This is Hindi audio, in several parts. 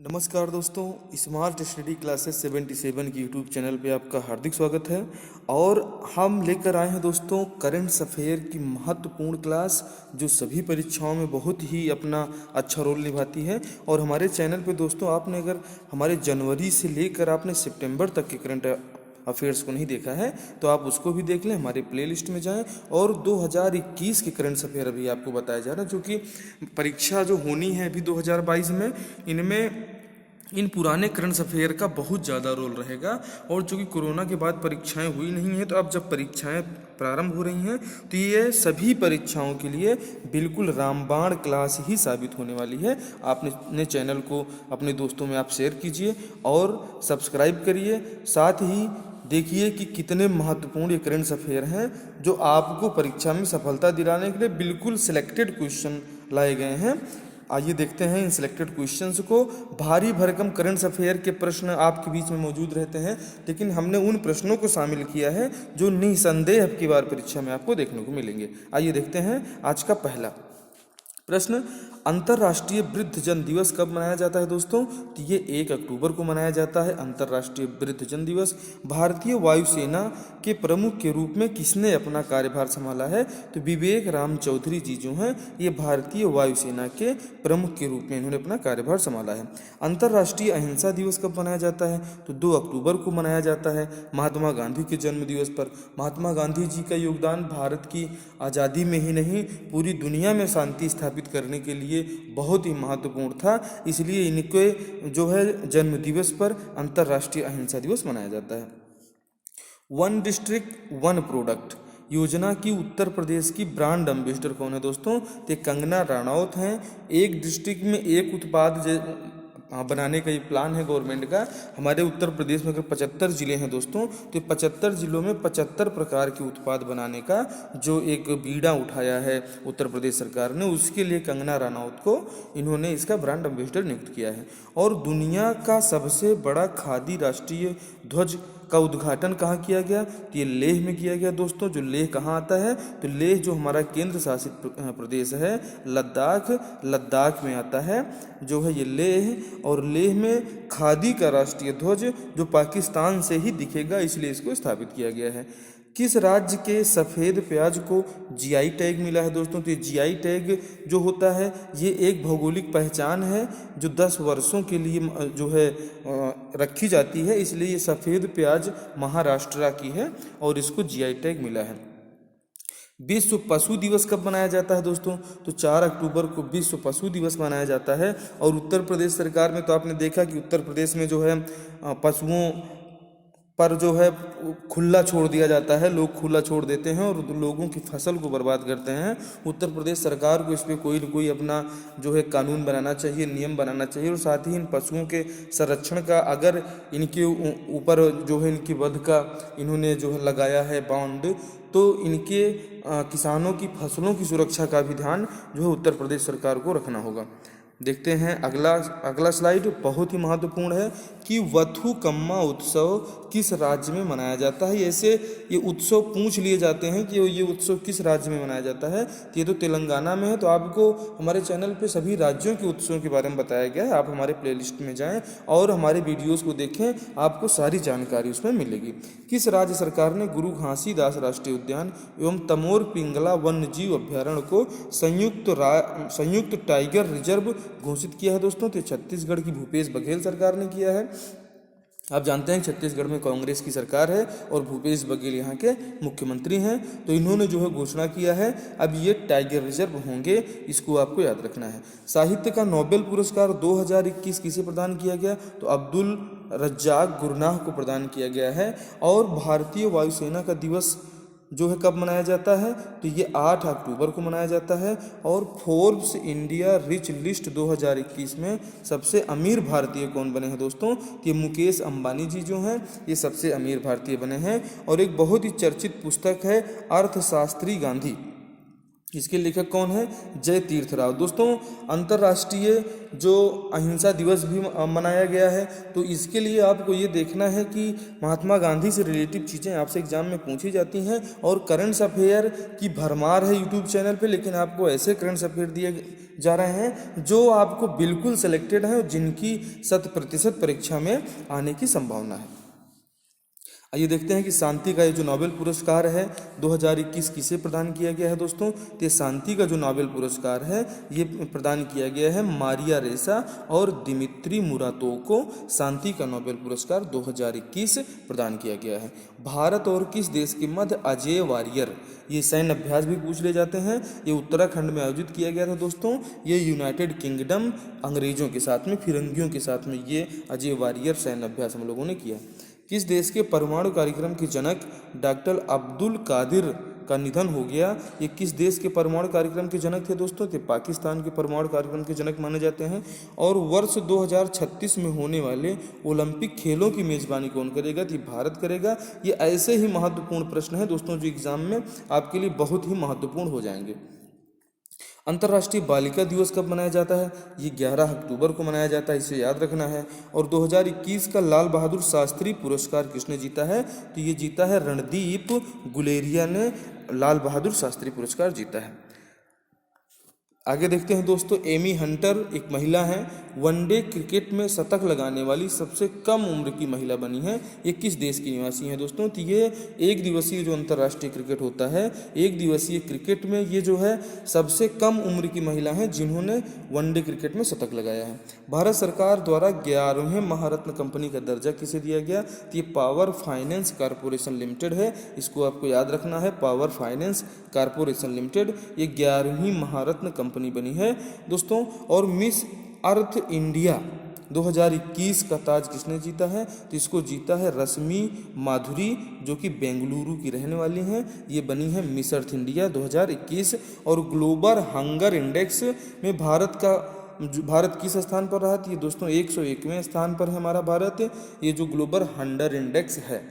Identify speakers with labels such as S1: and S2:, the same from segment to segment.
S1: नमस्कार दोस्तों, स्मार्ट स्टडी क्लासेस 77 की यूट्यूब चैनल पे आपका हार्दिक स्वागत है। और हम लेकर आए हैं दोस्तों करंट अफेयर की महत्वपूर्ण क्लास जो सभी परीक्षाओं में बहुत ही अपना अच्छा रोल निभाती है। और हमारे चैनल पे दोस्तों आपने अगर हमारे जनवरी से लेकर आपने सितंबर तक के करंट अफेयर्स को नहीं देखा है तो आप उसको भी देख लें, हमारे प्लेलिस्ट में जाएं। और 2021 के करंट अफेयर अभी आपको बताया जा रहा है, जो कि परीक्षा जो होनी है अभी 2022 में, इनमें इन पुराने करंट अफेयर का बहुत ज़्यादा रोल रहेगा। और चूँकि कोरोना के बाद परीक्षाएं हुई नहीं हैं, तो अब जब परीक्षाएं प्रारंभ हो रही हैं तो ये सभी परीक्षाओं के लिए बिल्कुल रामबाण क्लास ही साबित होने वाली है। आपने चैनल को अपने दोस्तों में आप शेयर कीजिए और सब्सक्राइब करिए। साथ ही देखिए कि कितने महत्वपूर्ण ये करंट अफेयर हैं जो आपको परीक्षा में सफलता दिलाने के लिए बिल्कुल सिलेक्टेड क्वेश्चन लाए गए हैं। आइए देखते हैं इन सिलेक्टेड क्वेश्चंस को। भारी भरकम करंट अफेयर के प्रश्न आपके बीच में मौजूद रहते हैं, लेकिन हमने उन प्रश्नों को शामिल किया है जो निसंदेह अब की बार परीक्षा में आपको देखने को मिलेंगे। आइए देखते हैं आज का पहला प्रश्न। अंतर्राष्ट्रीय वृद्धजन दिवस कब मनाया जाता है दोस्तों? तो ये 1 अक्टूबर को मनाया जाता है अंतर्राष्ट्रीय वृद्धजन दिवस। भारतीय वायुसेना के प्रमुख के रूप में किसने अपना कार्यभार संभाला है? तो विवेक राम चौधरी जी जो हैं ये भारतीय वायुसेना के प्रमुख के रूप में इन्होंने अपना कार्यभार संभाला है। अंतर्राष्ट्रीय अहिंसा दिवस कब मनाया जाता है? तो 2 अक्टूबर को मनाया जाता है महात्मा गांधी के जन्म दिवस पर। महात्मा गांधी जी का योगदान भारत की आज़ादी में ही नहीं पूरी दुनिया में शांति स्थापित करने के लिए बहुत ही महत्वपूर्ण था, इसलिए इनके जो है जन्म दिवस पर अंतर्राष्ट्रीय अहिंसा दिवस मनाया जाता है। वन डिस्ट्रिक्ट वन प्रोडक्ट योजना की उत्तर प्रदेश की ब्रांड एम्बेसडर कौन है दोस्तों? तो कंगना रनौत हैं। एक डिस्ट्रिक्ट में एक उत्पाद बनाने का ये प्लान है गवर्नमेंट का। हमारे उत्तर प्रदेश में अगर 75 ज़िले हैं दोस्तों, तो 75 ज़िलों में 75 प्रकार के उत्पाद बनाने का जो एक बीड़ा उठाया है उत्तर प्रदेश सरकार ने, उसके लिए कंगना रनौत को इन्होंने इसका ब्रांड एम्बेसडर नियुक्त किया है। और दुनिया का सबसे बड़ा खादी राष्ट्रीय ध्वज का उद्घाटन कहाँ किया गया? तो ये लेह में किया गया दोस्तों। जो लेह कहाँ आता है? तो लेह जो हमारा केंद्र शासित प्रदेश है लद्दाख में आता है जो है ये लेह। और लेह में खादी का राष्ट्रीय ध्वज जो पाकिस्तान से ही दिखेगा, इसलिए इसको स्थापित किया गया है। किस राज्य के सफ़ेद प्याज को जीआई टैग मिला है दोस्तों? तो ये जीआई टैग जो होता है ये एक भौगोलिक पहचान है जो 10 वर्षों के लिए जो है रखी जाती है, इसलिए ये सफ़ेद प्याज महाराष्ट्र की है और इसको जीआई टैग मिला है। विश्व पशु दिवस कब मनाया जाता है दोस्तों? तो 4 अक्टूबर को विश्व पशु दिवस मनाया जाता है। और उत्तर प्रदेश सरकार में तो आपने देखा कि उत्तर प्रदेश में जो है पशुओं पर जो है खुला छोड़ दिया जाता है, लोग खुला छोड़ देते हैं और लोगों की फसल को बर्बाद करते हैं। उत्तर प्रदेश सरकार को इस पर कोई न कोई अपना जो है कानून बनाना चाहिए, नियम बनाना चाहिए। और साथ ही इन पशुओं के संरक्षण का, अगर इनके ऊपर जो है इनकी वध का इन्होंने जो है लगाया है बॉन्ड, तो इनके किसानों की फसलों की सुरक्षा का भी ध्यान जो है उत्तर प्रदेश सरकार को रखना होगा। देखते हैं अगला स्लाइड, बहुत ही महत्वपूर्ण है कि वथुकम्मा उत्सव किस राज्य में मनाया जाता है? ऐसे ये उत्सव पूछ लिए जाते हैं कि ये उत्सव किस राज्य में मनाया जाता है। तो ये तो तेलंगाना में है। तो आपको हमारे चैनल पे सभी राज्यों के उत्सवों के बारे में बताया गया है। आप हमारे प्लेलिस्ट में जाएं और हमारे वीडियोज़ को देखें, आपको सारी जानकारी उसमें मिलेगी। किस राज्य सरकार ने गुरु घासीदास राष्ट्रीय उद्यान एवं तमोर पिंगला वन्यजीव अभ्यारण्य को संयुक्त टाइगर रिजर्व घोषित किया है दोस्तों? तो छत्तीसगढ़ की भूपेश बघेल सरकार ने किया है। आप जानते हैं छत्तीसगढ़ में कांग्रेस की सरकार है और भूपेश बघेल यहाँ के मुख्यमंत्री हैं, तो इन्होंने जो है घोषणा किया है। अब ये टाइगर रिजर्व होंगे, इसको आपको याद रखना है। साहित्य का नोबेल पुरस्कार 2021 किसे प्रदान किया गया? तो अब्दुल रज्जाक गुरनाह को प्रदान किया गया है। और भारतीय वायुसेना का दिवस जो है कब मनाया जाता है? तो ये 8 अक्टूबर को मनाया जाता है। और फोर्ब्स इंडिया रिच लिस्ट 2021 में सबसे अमीर भारतीय कौन बने हैं दोस्तों? ये मुकेश अंबानी जी जो हैं ये सबसे अमीर भारतीय बने हैं। और एक बहुत ही चर्चित पुस्तक है अर्थशास्त्री गांधी, इसके लेखक कौन है? जय तीर्थराव। दोस्तों अंतर्राष्ट्रीय जो अहिंसा दिवस भी मनाया गया है, तो इसके लिए आपको ये देखना है कि महात्मा गांधी से रिलेटिव चीज़ें आपसे एग्जाम में पूछी जाती हैं और करंट अफेयर की भरमार है यूट्यूब चैनल पे, लेकिन आपको ऐसे करंट अफेयर दिए जा रहे हैं जो आपको बिल्कुल सिलेक्टेड हैं और जिनकी 100% परीक्षा में आने की संभावना है। आइए देखते हैं कि शांति का ये जो नोबेल पुरस्कार है 2021 किसे प्रदान किया गया है दोस्तों। तो ये शांति का जो नोबेल पुरस्कार है ये प्रदान किया गया है मारिया रेसा और दिमित्री मुरातोव को शांति का नोबेल पुरस्कार 2021 प्रदान किया गया है। भारत और किस देश के मध्य अजेय वॉरियर, ये सैन्य अभ्यास भी पूछ ले जाते हैं, ये उत्तराखंड में आयोजित किया गया था दोस्तों। ये यूनाइटेड किंगडम अंग्रेजों के साथ में, फिरंगियों के साथ में ये अजेय वॉरियर सैन्य अभ्यास हम लोगों ने किया। किस देश के परमाणु कार्यक्रम के जनक डॉक्टर अब्दुल कादिर का निधन हो गया? ये किस देश के परमाणु कार्यक्रम के जनक थे दोस्तों? तो पाकिस्तान के परमाणु कार्यक्रम के जनक माने जाते हैं। और वर्ष 2036 में होने वाले ओलंपिक खेलों की मेजबानी कौन करेगा? तो ये भारत करेगा। ये ऐसे ही महत्वपूर्ण प्रश्न है दोस्तों जो एग्जाम में आपके लिए बहुत ही महत्वपूर्ण हो जाएंगे। अंतर्राष्ट्रीय बालिका दिवस कब मनाया जाता है? ये 11 अक्टूबर को मनाया जाता है, इसे याद रखना है। और 2021 का लाल बहादुर शास्त्री पुरस्कार किसने जीता है? तो ये जीता है रणदीप गुलेरिया ने लाल बहादुर शास्त्री पुरस्कार जीता है। आगे देखते हैं दोस्तों, एमी हंटर एक महिला हैं, वनडे क्रिकेट में शतक लगाने वाली सबसे कम उम्र की महिला बनी है। ये किस देश की निवासी हैं दोस्तों? तो ये एक दिवसीय जो अंतर्राष्ट्रीय क्रिकेट होता है, एक दिवसीय क्रिकेट में ये जो है सबसे कम उम्र की महिला हैं जिन्होंने वनडे क्रिकेट में शतक लगाया है। भारत सरकार द्वारा 11वें महारत्न कंपनी का दर्जा किसे दिया गया? तो ये पावर फाइनेंस कॉरपोरेशन लिमिटेड है, इसको आपको याद रखना है। पावर फाइनेंस कॉरपोरेशन लिमिटेड ये 11वीं महारत्न कंपनी बनी है दोस्तों। और मिस अर्थ इंडिया 2021 का ताज किसने जीता है? तो इसको जीता है रश्मि माधुरी, जो कि बेंगलुरु की रहने वाली हैं। ये बनी है मिस अर्थ इंडिया 2021। और ग्लोबल हंगर इंडेक्स में भारत किस स्थान पर रहा? तो ये दोस्तों 101वें स्थान पर है हमारा भारत, ये जो ग्लोबल हंगर इंडेक्स है।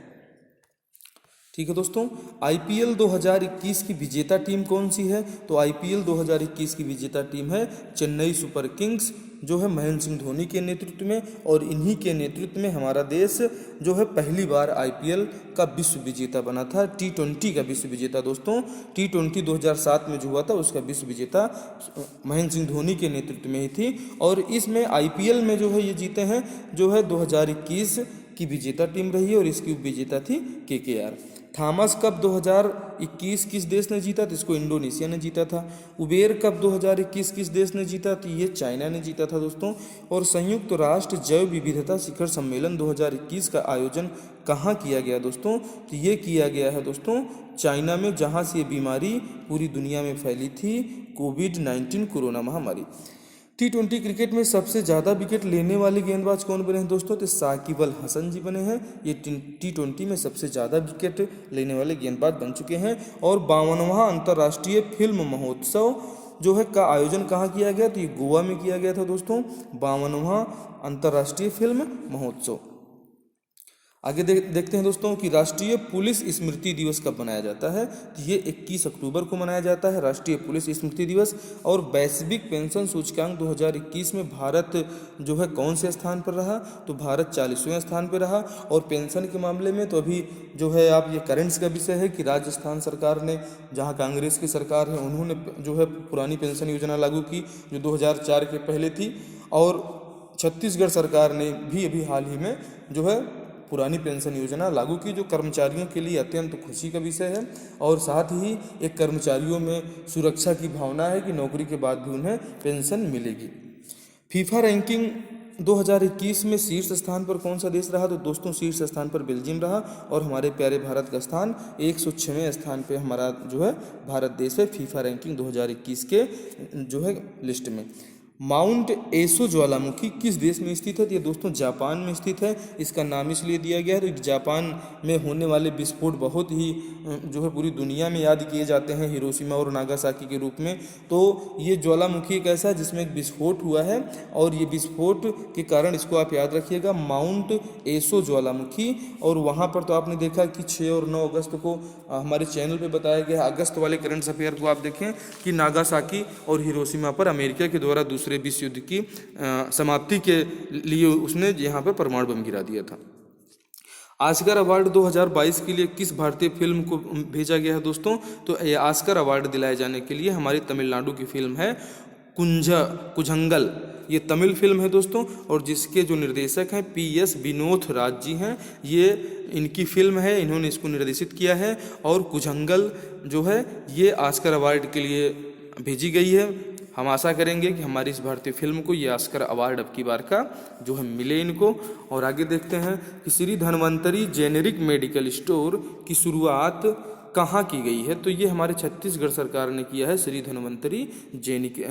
S1: ठीक है दोस्तों, आईपीएल 2021 की विजेता टीम कौन सी है? तो आईपीएल 2021 की विजेता टीम है चेन्नई सुपर किंग्स, जो है महेंद्र सिंह धोनी के नेतृत्व में। और इन्हीं के नेतृत्व में हमारा देश जो है पहली बार आईपीएल का विश्व विजेता बना था। T20 का विश्व विजेता दोस्तों, T20 2007 में जो हुआ था उसका विश्व विजेता महेंद्र सिंह धोनी के नेतृत्व में ही थी। और इसमें आईपीएल में जो है ये जीते हैं, जो है 2021 की विजेता टीम रही है और इसकी उप विजेता थी केकेआर। थॉमस कप 2021 किस देश ने जीता? तो इसको इंडोनेशिया ने जीता था। उबेर कप 2021 किस देश ने जीता? तो ये चाइना ने जीता था दोस्तों। और संयुक्त राष्ट्र जैव विविधता शिखर सम्मेलन 2021 का आयोजन कहाँ किया गया दोस्तों? तो ये किया गया है दोस्तों चाइना में, जहाँ से ये बीमारी पूरी दुनिया में फैली थी, कोविड-19 कोरोना महामारी। T20 क्रिकेट में सबसे ज़्यादा विकेट लेने वाले गेंदबाज कौन बने हैं दोस्तों? तो साकिब अल हसन जी बने हैं। ये T20 में सबसे ज़्यादा विकेट लेने वाले गेंदबाज बन चुके हैं। और 52वां अंतर्राष्ट्रीय फिल्म महोत्सव जो है का आयोजन कहाँ किया गया? तो ये गोवा में किया गया था दोस्तों, 52वां अंतर्राष्ट्रीय फिल्म महोत्सव। आगे देखते हैं दोस्तों कि राष्ट्रीय पुलिस स्मृति दिवस कब मनाया जाता है? तो ये 21 अक्टूबर को मनाया जाता है राष्ट्रीय पुलिस स्मृति दिवस। और वैश्विक पेंशन सूचकांक 2021 में भारत जो है कौन से स्थान पर रहा? तो भारत 40वें स्थान पर रहा। और पेंशन के मामले में तो अभी जो है आप ये करेंट्स का विषय है कि राजस्थान सरकार ने, जहाँ कांग्रेस की सरकार है, उन्होंने जो है पुरानी पेंशन योजना लागू की जो 2004 के पहले थी। और छत्तीसगढ़ सरकार ने भी अभी हाल ही में जो है पुरानी पेंशन योजना लागू की, जो कर्मचारियों के लिए अत्यंत खुशी का विषय है। और साथ ही एक कर्मचारियों में सुरक्षा की भावना है कि नौकरी के बाद भी उन्हें पेंशन मिलेगी। फीफा रैंकिंग 2021 में शीर्ष स्थान पर कौन सा देश रहा? तो दोस्तों शीर्ष स्थान पर बेल्जियम रहा। और हमारे प्यारे भारत का स्थान 106वें स्थान पे हमारा जो है भारत देश है फीफा रैंकिंग 2021 के जो है लिस्ट में। माउंट एसो ज्वालामुखी किस देश में स्थित है? तो ये दोस्तों जापान में स्थित है। इसका नाम इसलिए दिया गया है तो जापान में होने वाले विस्फोट बहुत ही जो है पूरी दुनिया में याद किए जाते हैं हिरोशिमा और नागासाकी के रूप में। तो ये ज्वालामुखी एक ऐसा जिसमें एक विस्फोट हुआ है और ये विस्फोट के कारण इसको आप याद रखिएगा माउंट एसो ज्वालामुखी। और वहाँ पर तो आपने देखा कि 6 और 9 अगस्त को हमारे चैनल पे बताया गया है। अगस्त वाले करंट अफेयर को आप देखें कि नागासाकी और हिरोशिमा पर अमेरिका के द्वारा दूसरे विश्व युद्ध की समाप्ति के लिए उसने यहाँ पर परमाणु बम गिरा दिया था। ऑस्कर अवार्ड 2022 के लिए किस भारतीय फिल्म को भेजा गया है दोस्तों? तो ये ऑस्कर अवार्ड दिलाए जाने के लिए हमारी तमिलनाडु की फिल्म है कुझंगल। ये तमिल फिल्म है दोस्तों और जिसके जो निर्देशक हैं PS विनोद राज जी हैं। ये इनकी फिल्म है, इन्होंने इसको निर्देशित किया है। और कुझंगल जो है ये ऑस्कर अवार्ड के लिए भेजी गई है। हम आशा करेंगे कि हमारी इस भारतीय फिल्म को ये ऑस्कर अवार्ड अब की बार का जो है मिले इनको। और आगे देखते हैं कि Shri Dhanvantari generic medical store की शुरुआत कहाँ की गई है? तो ये हमारे छत्तीसगढ़ सरकार ने किया है Shri Dhanvantari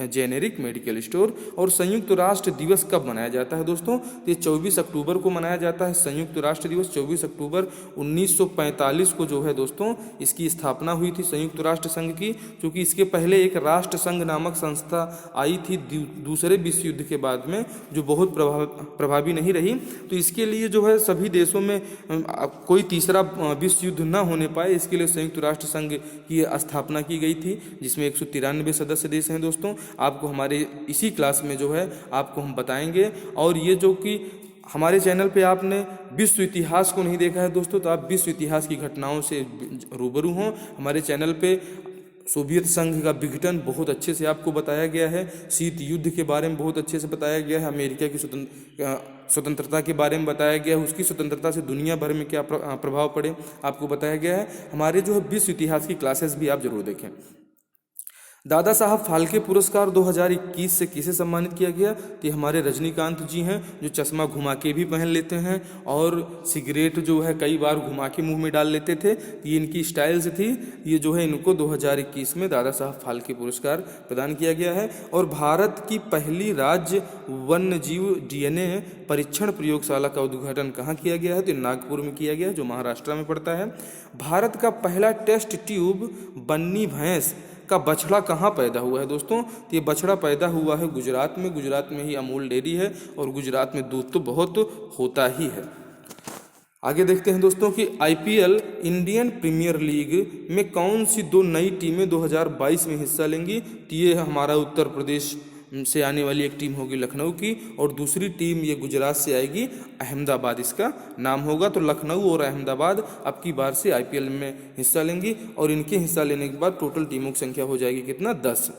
S1: generic medical store. और संयुक्त राष्ट्र दिवस कब मनाया जाता है दोस्तों? तो ये 24 अक्टूबर को मनाया जाता है। संयुक्त राष्ट्र दिवस 24 अक्टूबर 1945 को जो है दोस्तों इसकी स्थापना हुई थी संयुक्त राष्ट्र संघ की। क्योंकि इसके पहले एक राष्ट्र संघ नामक संस्था आई थी दूसरे विश्व युद्ध के बाद में, जो बहुत प्रभावी नहीं रही। तो इसके लिए जो है सभी देशों में कोई तीसरा विश्व युद्ध न होने पाए, इसके लिए संयुक्त राष्ट्र संघ की स्थापना की गई थी, जिसमें 193 सदस्य देश हैं दोस्तों। आपको हमारे इसी क्लास में जो है आपको हम बताएंगे। और ये जो कि हमारे चैनल पे आपने विश्व इतिहास को नहीं देखा है दोस्तों, तो आप विश्व इतिहास की घटनाओं से रूबरू हों। हमारे चैनल पे सोवियत संघ का विघटन बहुत अच्छे से आपको बताया गया है, शीत युद्ध के बारे में बहुत अच्छे से बताया गया है, अमेरिका की स्वतंत्रता के बारे में बताया गया है, उसकी स्वतंत्रता से दुनिया भर में क्या प्रभाव पड़े आपको बताया गया है। हमारे जो है विश्व इतिहास की क्लासेस भी आप जरूर देखें। दादा साहब फाल्के पुरस्कार 2021 से किसे सम्मानित किया गया? तो ये हमारे रजनीकांत जी हैं, जो चश्मा घुमा के भी पहन लेते हैं और सिगरेट जो है कई बार घुमा के मुंह में डाल लेते थे। ये इनकी स्टाइल से थी। ये जो है इनको 2021 में दादा साहब फाल्के पुरस्कार प्रदान किया गया है। और भारत की पहली राज्य वन्यजीव DNA परीक्षण प्रयोगशाला का उद्घाटन कहाँ किया गया है? तो नागपुर में किया गया है, जो महाराष्ट्र में पड़ता है। भारत का पहला टेस्ट ट्यूब बन्नी भैंस का बछड़ा कहाँ पैदा हुआ है दोस्तों? तो ये बछड़ा पैदा हुआ है गुजरात में। गुजरात में ही अमूल डेयरी है और गुजरात में दूध तो बहुत होता ही है। आगे देखते हैं दोस्तों कि IPL इंडियन प्रीमियर लीग में कौन सी 2 नई टीमें 2022 में हिस्सा लेंगी? तो ये हमारा उत्तर प्रदेश से आने वाली एक टीम होगी लखनऊ की, और दूसरी टीम ये गुजरात से आएगी, अहमदाबाद इसका नाम होगा। तो लखनऊ और अहमदाबाद अब की बार से IPL में हिस्सा लेंगी और इनके हिस्सा लेने के बाद टोटल टीमों की संख्या हो जाएगी कितना? 10।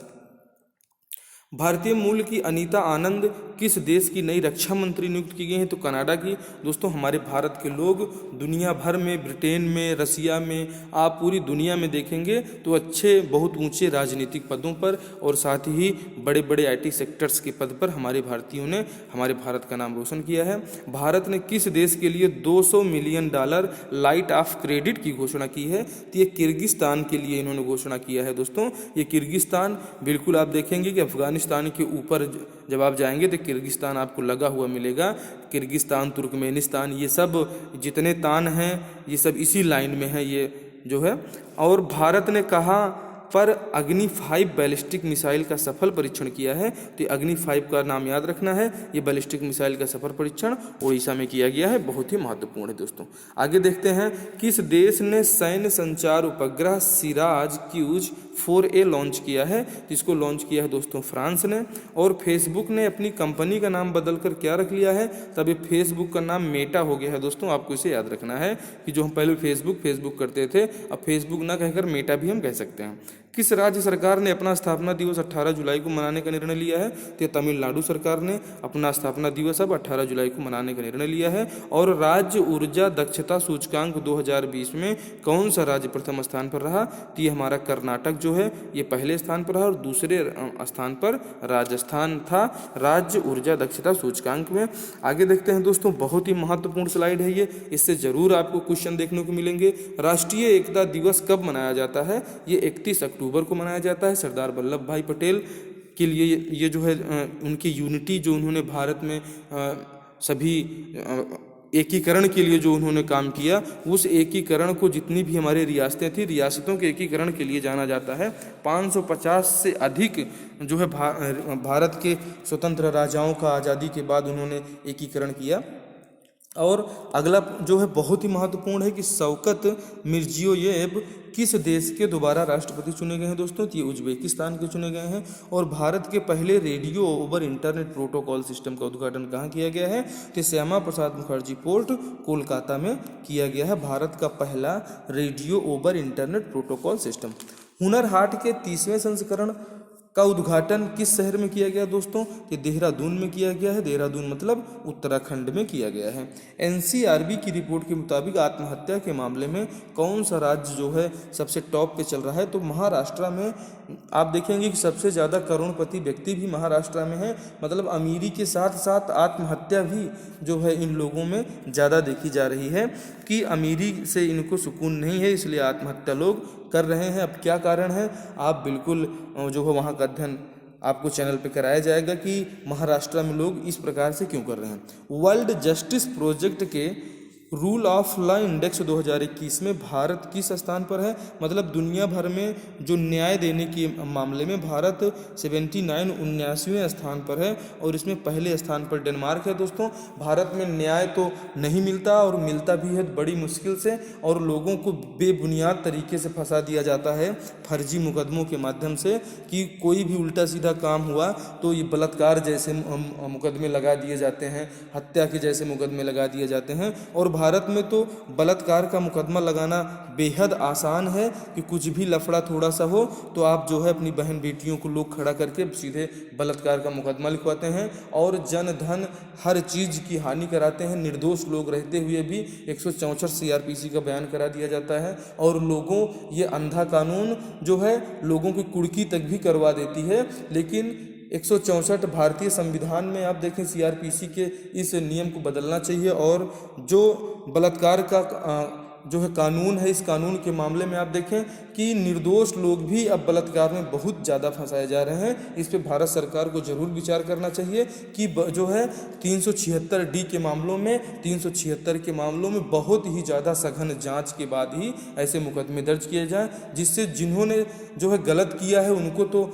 S1: भारतीय मूल की अनीता आनंद किस देश की नई रक्षा मंत्री नियुक्त की गई हैं? तो कनाडा की। दोस्तों हमारे भारत के लोग दुनिया भर में, ब्रिटेन में, रसिया में, आप पूरी दुनिया में देखेंगे तो अच्छे बहुत ऊंचे राजनीतिक पदों पर और साथ ही बड़े बड़े IT सेक्टर्स के पद पर हमारे भारतीयों ने हमारे भारत का नाम रोशन किया है। भारत ने किस देश के लिए $200 मिलियन लाइट ऑफ क्रेडिट की घोषणा की है? तो ये किर्गिस्तान के लिए इन्होंने घोषणा किया है दोस्तों। ये किर्गिस्तान बिल्कुल आप देखेंगे कि अफगानिस्तान के ऊपर जब आप जाएंगे तो किर्गिस्तान आपको लगा हुआ मिलेगा। किर्गिस्तान, तुर्कमेनिस्तान, ये सब जितने तान हैं ये सब इसी लाइन में है ये जो है। और भारत ने कहा पर अग्नि 5 बैलिस्टिक मिसाइल का सफल परीक्षण किया है? तो अग्नि 5 का नाम याद रखना है। ये बैलिस्टिक मिसाइल का सफल परीक्षण उड़ीसा में किया गया है, बहुत ही महत्वपूर्ण है दोस्तों। आगे देखते हैं किस देश ने सैन्य संचार उपग्रह सिराज क्यूज 4A लॉन्च किया है? जिसको लॉन्च किया है दोस्तों फ्रांस ने। और फेसबुक ने अपनी कंपनी का नाम बदलकर क्या रख लिया है? तब ये फेसबुक का नाम मेटा हो गया है दोस्तों। आपको इसे याद रखना है कि जो हम पहले फेसबुक करते थे, अब फेसबुक ना कहकर मेटा भी हम कह सकते हैं। किस राज्य सरकार ने अपना स्थापना दिवस 18 जुलाई को मनाने का निर्णय लिया है? तो तमिलनाडु सरकार ने अपना स्थापना दिवस अब 18 जुलाई को मनाने का निर्णय लिया है। और राज्य ऊर्जा दक्षता सूचकांक 2020 में कौन सा राज्य प्रथम स्थान पर रहा? तो ये हमारा कर्नाटक जो है ये पहले स्थान पर रहा और दूसरे स्थान पर राजस्थान था राज्य ऊर्जा दक्षता सूचकांक में। आगे देखते हैं दोस्तों, बहुत ही महत्वपूर्ण स्लाइड है ये, इससे जरूर आपको क्वेश्चन देखने को मिलेंगे। राष्ट्रीय एकता दिवस कब मनाया जाता है? ये 31 अक्टूबर को मनाया जाता है। सरदार वल्लभ भाई पटेल के लिए ये जो है उनकी यूनिटी जो उन्होंने भारत में सभी एकीकरण के लिए जो उन्होंने काम किया, उस एकीकरण को जितनी भी हमारी रियासतें थी, रियासतों के एकीकरण के लिए जाना जाता है। 550 से अधिक जो है भारत के स्वतंत्र राजाओं का आज़ादी के बाद उन्होंने एकीकरण किया। और अगला जो है बहुत ही महत्वपूर्ण है कि शौकत मिर्जियोयेव किस देश के दोबारा राष्ट्रपति चुने गए हैं दोस्तों? तो ये उज्बेकिस्तान के चुने गए हैं। और भारत के पहले radio over internet protocol system का उद्घाटन कहाँ किया गया है? तो श्यामा प्रसाद मुखर्जी पोर्ट कोलकाता में किया गया है, भारत का पहला radio over internet protocol system. Hunar Haat के 30वें संस्करण का उद्घाटन किस शहर में किया गया दोस्तों? ये देहरादून में किया गया है। देहरादून मतलब उत्तराखंड में किया गया है। एनसीआरबी की रिपोर्ट के मुताबिक आत्महत्या के मामले में कौन सा राज्य जो है सबसे टॉप पे चल रहा है? तो महाराष्ट्र में आप देखेंगे कि सबसे ज़्यादा करोड़पति व्यक्ति भी महाराष्ट्र में है। मतलब अमीरी के साथ साथ आत्महत्या भी जो है इन लोगों में ज़्यादा देखी जा रही है कि अमीरी से इनको सुकून नहीं है, इसलिए आत्महत्या लोग कर रहे हैं। अब क्या कारण है, आप बिल्कुल जो है वहाँ का अध्ययन आपको चैनल पे कराया जाएगा कि महाराष्ट्र में लोग इस प्रकार से क्यों कर रहे हैं। वर्ल्ड जस्टिस प्रोजेक्ट के रूल ऑफ लॉ इंडेक्स 2021 में भारत किस स्थान पर है? मतलब दुनिया भर में जो न्याय देने के मामले में भारत 79 स्थान पर है और इसमें पहले स्थान पर डेनमार्क है दोस्तों। भारत में न्याय तो नहीं मिलता और मिलता भी है बड़ी मुश्किल से, और लोगों को बेबुनियाद तरीके से फंसा दिया जाता है फर्जी मुकदमों के माध्यम से कि कोई भी उल्टा सीधा काम हुआ तो ये बलात्कार जैसे मुकदमे लगा दिए जाते हैं, हत्या के जैसे मुकदमे लगा दिए जाते हैं। और भारत में तो बलात्कार का मुकदमा लगाना बेहद आसान है कि कुछ भी लफड़ा थोड़ा सा हो तो आप जो है अपनी बहन बेटियों को लोग खड़ा करके सीधे बलात्कार का मुकदमा लिखवाते हैं और जन धन हर चीज़ की हानि कराते हैं। निर्दोष लोग रहते हुए भी 164 सीआरपीसी का बयान करा दिया जाता है और लोगों ये अंधा कानून जो है लोगों की कुर्की तक भी करवा देती है। लेकिन 164 भारतीय संविधान में आप देखें सीआरपीसी के इस नियम को बदलना चाहिए और जो बलात्कार का जो है कानून है, इस कानून के मामले में आप देखें कि निर्दोष लोग भी अब बलात्कार में बहुत ज़्यादा फंसाए जा रहे हैं। इस पे भारत सरकार को जरूर विचार करना चाहिए कि जो है 376D के मामलों में 376 के मामलों में बहुत ही ज़्यादा सघन जांच के बाद ही ऐसे मुकदमे दर्ज किए जाएं, जिससे जिन्होंने जो है गलत किया है उनको तो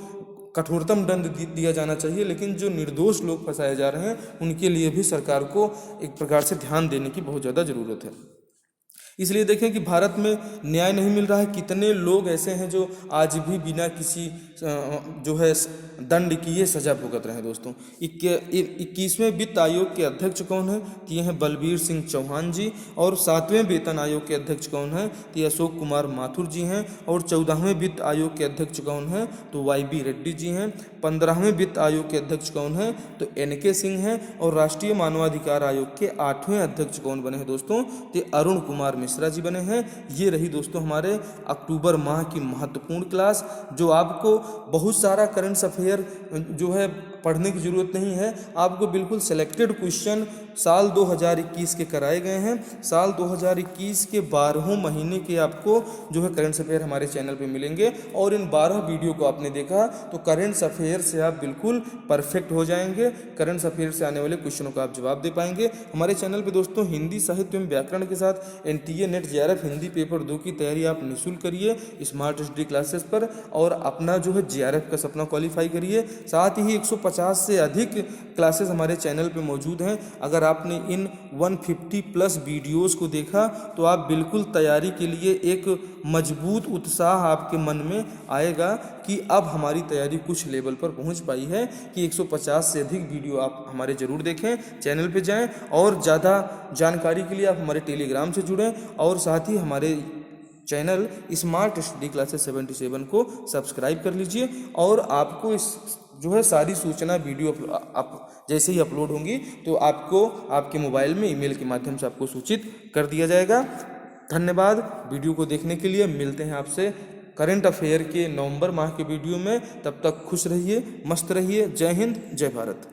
S1: कठोरतम दंड दिया जाना चाहिए, लेकिन जो निर्दोष लोग फंसाए जा रहे हैं उनके लिए भी सरकार को एक प्रकार से ध्यान देने की बहुत ज़्यादा ज़रूरत है। इसलिए देखें कि भारत में न्याय नहीं मिल रहा है। कितने लोग ऐसे हैं जो आज भी बिना किसी जो है दंड किए सजा भुगत रहे हैं दोस्तों। 21वें वित्त आयोग के अध्यक्ष कौन है? तो ये हैं बलबीर सिंह चौहान जी। और 7वें वेतन आयोग के अध्यक्ष कौन है? तो ये अशोक कुमार माथुर जी हैं। और 14वें वित्त आयोग के अध्यक्ष कौन हैं? तो YB रेड्डी जी हैं। 15वें वित्त आयोग के अध्यक्ष कौन हैं? तो NK सिंह हैं। और राष्ट्रीय मानवाधिकार आयोग के 8वें अध्यक्ष कौन बने हैं दोस्तों? तो अरुण कुमार मिश्रा जी बने हैं। ये रही दोस्तों हमारे अक्टूबर माह की महत्वपूर्ण क्लास, जो आपको बहुत सारा करंट अफेयर जो है पढ़ने की ज़रूरत नहीं है। आपको बिल्कुल सिलेक्टेड क्वेश्चन साल 2021 के कराए गए हैं। साल 2021 के 12 महीने के आपको जो है करंट अफेयर हमारे चैनल पे मिलेंगे और इन 12 वीडियो को आपने देखा तो करंट अफेयर से आप बिल्कुल परफेक्ट हो जाएंगे। करंट अफेयर से आने वाले क्वेश्चनों का आप जवाब दे पाएंगे। हमारे चैनल पे दोस्तों हिंदी साहित्य एवं व्याकरण के साथ NTA net JRF Hindi paper 2 की तैयारी आप निःशुल्क करिए स्मार्ट स्टडी क्लासेस पर और अपना जो है JRF का सपना क्वालिफाई करिए। साथ ही 150 से अधिक क्लासेस हमारे चैनल पे मौजूद हैं। अगर आपने इन 150 प्लस वीडियोस को देखा तो आप बिल्कुल तैयारी के लिए एक मजबूत उत्साह आपके मन में आएगा कि अब हमारी तैयारी कुछ लेवल पर पहुंच पाई है कि 150 से अधिक वीडियो आप हमारे ज़रूर देखें। चैनल पे जाएं और ज़्यादा जानकारी के लिए आप हमारे टेलीग्राम से जुड़ें और साथ ही हमारे चैनल स्मार्ट स्टडी क्लासेस 77 को सब्सक्राइब कर लीजिए और आपको इस जो है सारी सूचना वीडियो आप जैसे ही अपलोड होंगी तो आपको आपके मोबाइल में ईमेल के माध्यम से आपको सूचित कर दिया जाएगा। धन्यवाद वीडियो को देखने के लिए। मिलते हैं आपसे करंट अफेयर के नवंबर माह के वीडियो में। तब तक खुश रहिए, मस्त रहिए। जय हिंद, जय भारत।